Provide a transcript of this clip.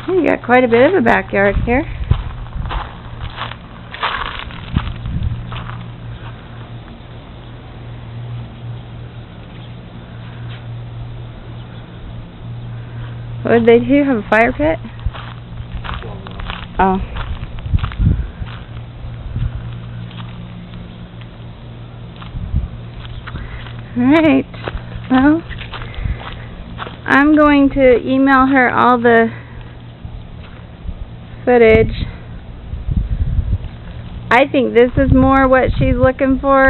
You got quite a bit of a backyard here. What did they do? Have a fire pit? Oh. Alright. Well, I'm going to email her all the footage. I think this is more what she's looking for.